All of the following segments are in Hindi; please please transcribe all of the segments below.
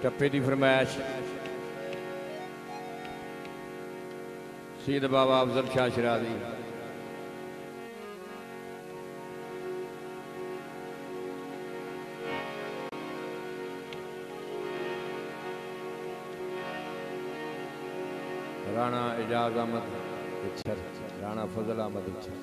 टप्पे की फरमाइश सैयद बाबा अफजल शाह शिराजी। राणा एजाज अहमद इच्छर, राणा फजल अहमद इच्छर।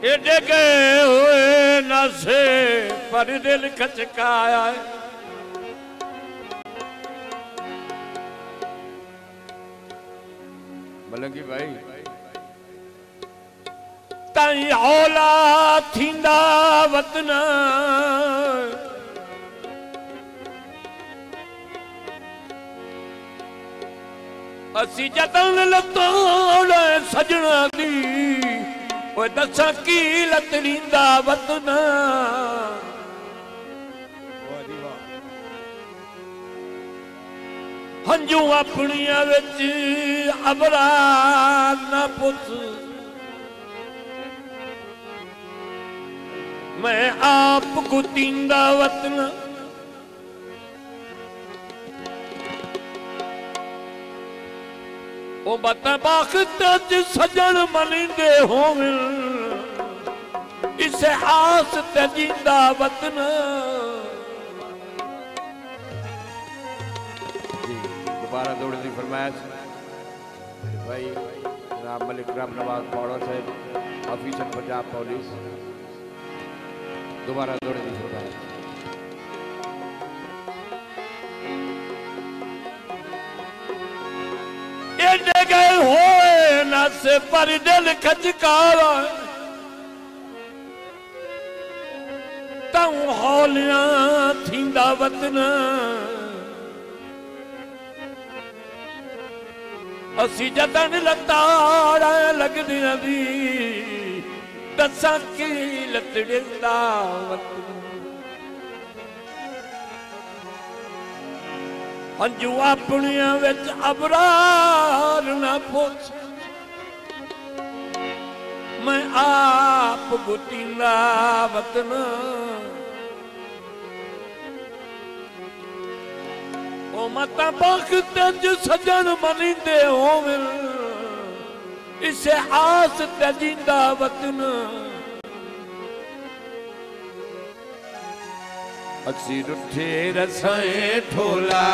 एडे गए हुए नशे पर दिल खचकाया है। मलंगी भाई ताई औला थींदा वतन असी जतन लतोड़ सजना दी वो दसा की लतड़ींदा वतन। हंजू अपनिया विच अबरा ना पुछ मैं आप गुतींदा वतन। ओ बता बाखत सजन मनिंदे होवन इसे आस तजींदा वतन। दोबारा दौड़े की फरमाइश भाई जनाब मलिक राम नवाज पौड़ा साहब ऑफिसर पंजाब पुलिस। दोबारा दौड़े की फरमाइश एडे गए होए न से पर दिल खचकारा तू हौलियां थींदा वतन। असी जतन लताड़ा लगदियां दी दसा की लतड़ींदा वतन। हंजू अपनिया विच अबरार ना पुछ मैं आप गुतींदा वतन। ओ मता बख्त सजन मनिंदे होवन इसे आस तजींदा वतन। असी रुठे रसाए ठोला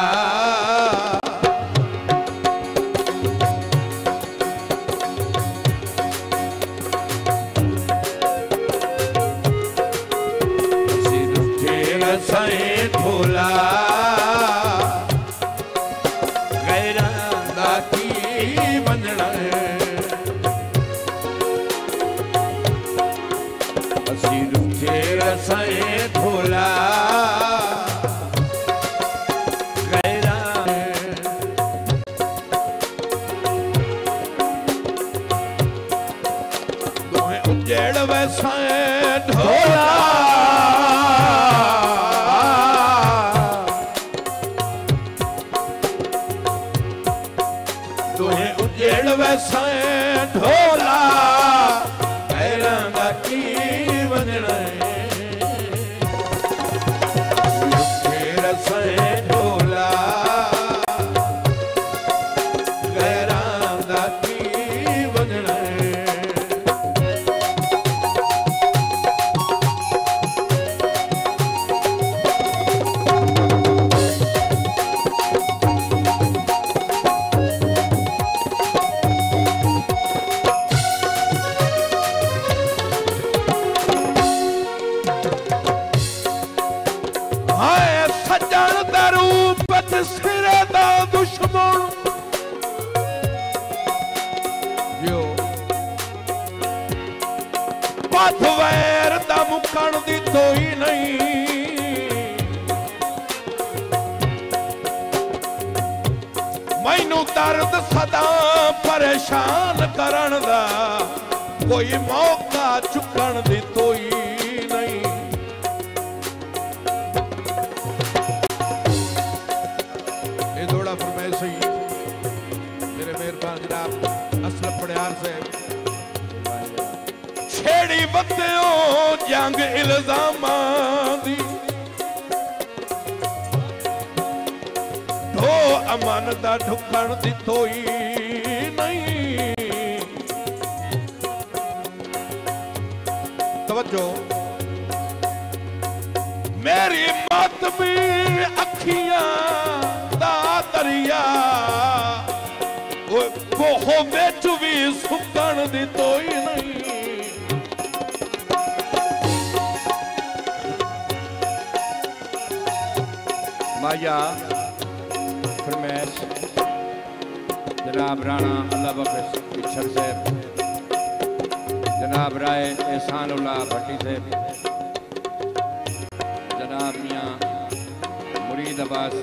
असी रुठे रसाए ठोला रसाए ढोला उजेड़ वैसाए ढोला तुम्हें उजेड़ वैसाए ढोला गैरां की वंजना वैर दा मुकण दी तोई नहीं मैनू दर्द सदा परेशान करन दा कोई मौका चुकण दी तोई नहीं। छेड़ी वत्तियों जंग इल्जामां दी ढो अमन दा ढुकण दी तोई नहीं। तवज्जो मेरी मातमी अखियां दा दरिया वो बिच भी सुकण दी तोई नहीं। माया फरमैश जनाब राणा अल्लाह बख्श पिछड़ साहब, जनाब राय एहसानुल्लाह भट्टी साहब, जनाब मियाँ मुरीद अब्बास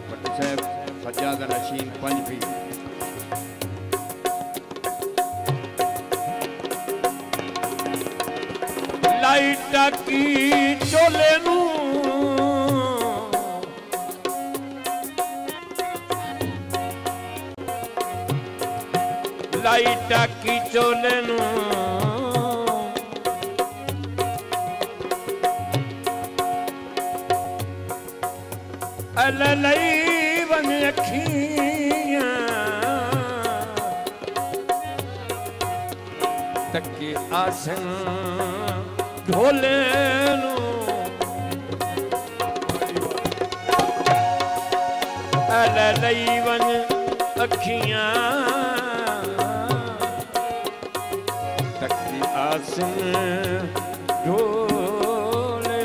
भट्टी साहब, सज्जादा नशीन पंजपी। लाइटा की चोले नू लाइटा की चोले नू अल लई वन अखियां तके आसन ढोले नू अल लई वन अखियां तके आसन ढोले।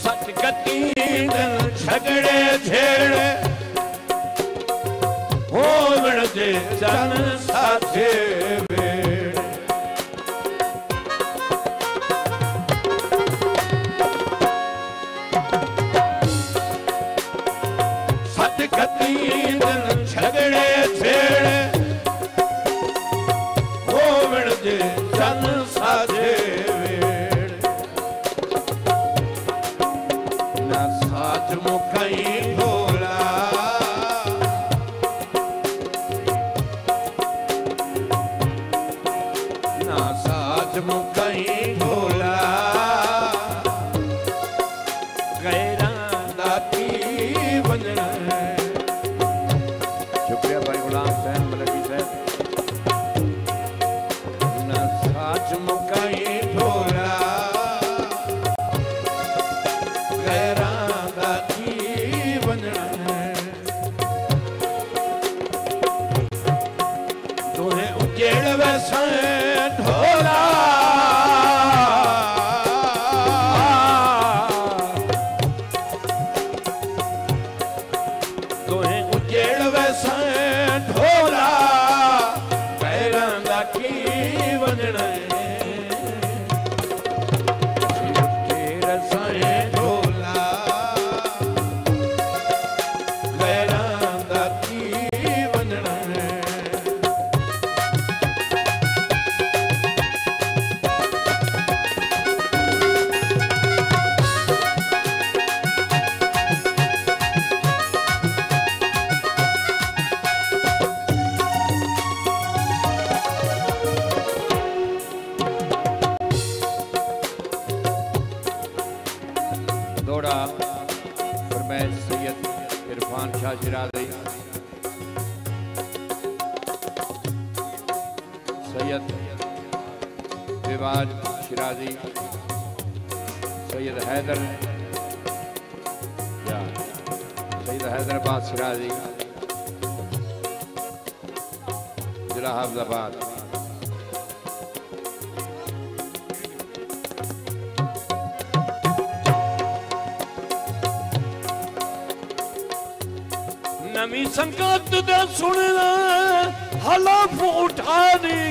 सच गति झगड़े झेड़े होवण जे जन साथे वेड़। सच गति झगड़े झेड़े होवण जे जन साथे वेड़। ना साच मुखई ढोला ना साच मुखई ढोला गैरा दाती वंजन। शुक्रिया भाई गुलाम हुसैन मलकी साहब। ना साच मुखई ढोला गैरा दाती वंजन। तुहें उजेड़ वैसा ढोला तुहें उजेड़ वैसा ढोला गैरा दाती वंजन। ढोला गैरा दाती वंजन। दौड़ा फरमैश सैयद इरफान शाह शिराजी, सैयद रिवाज शिराजी, सैयद हैदर या सैयद हैदराबाद शिराजी, जिला हाफिजाबाद। नवी संगत दे सुनना हलफ उठानी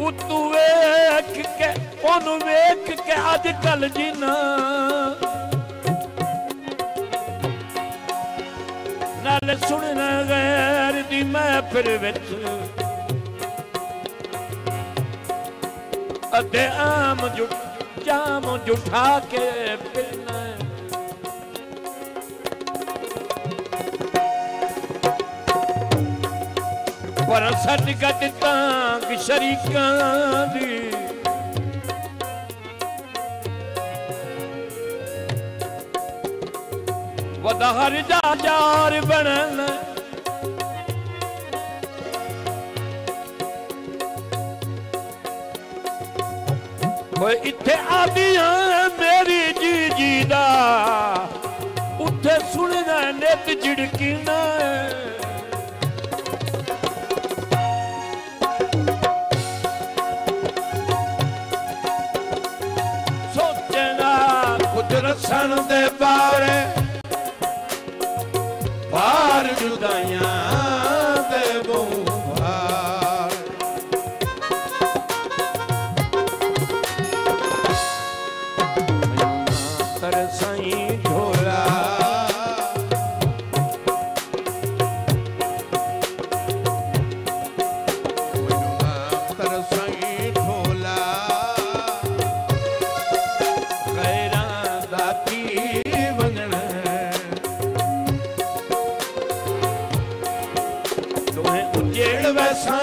उतू वेख के ओनू वेख के अजकल जीना नाले सुनना गैर दी महफिल विच अदे आम जाम जुठा के पिलना पर सट गट तांग शरीकां दी वधार जा जार बनन इत्थे आदिया मेरी जी जी दा उत्थे सुनना नित झिड़कीना सोचना कुदरत सन दे बारे बार जुदाइयां दे बूहार तरसाई ढोला तरसाई ढोला गैरा दाती वंगण तुम्हें उजेड़ वैसा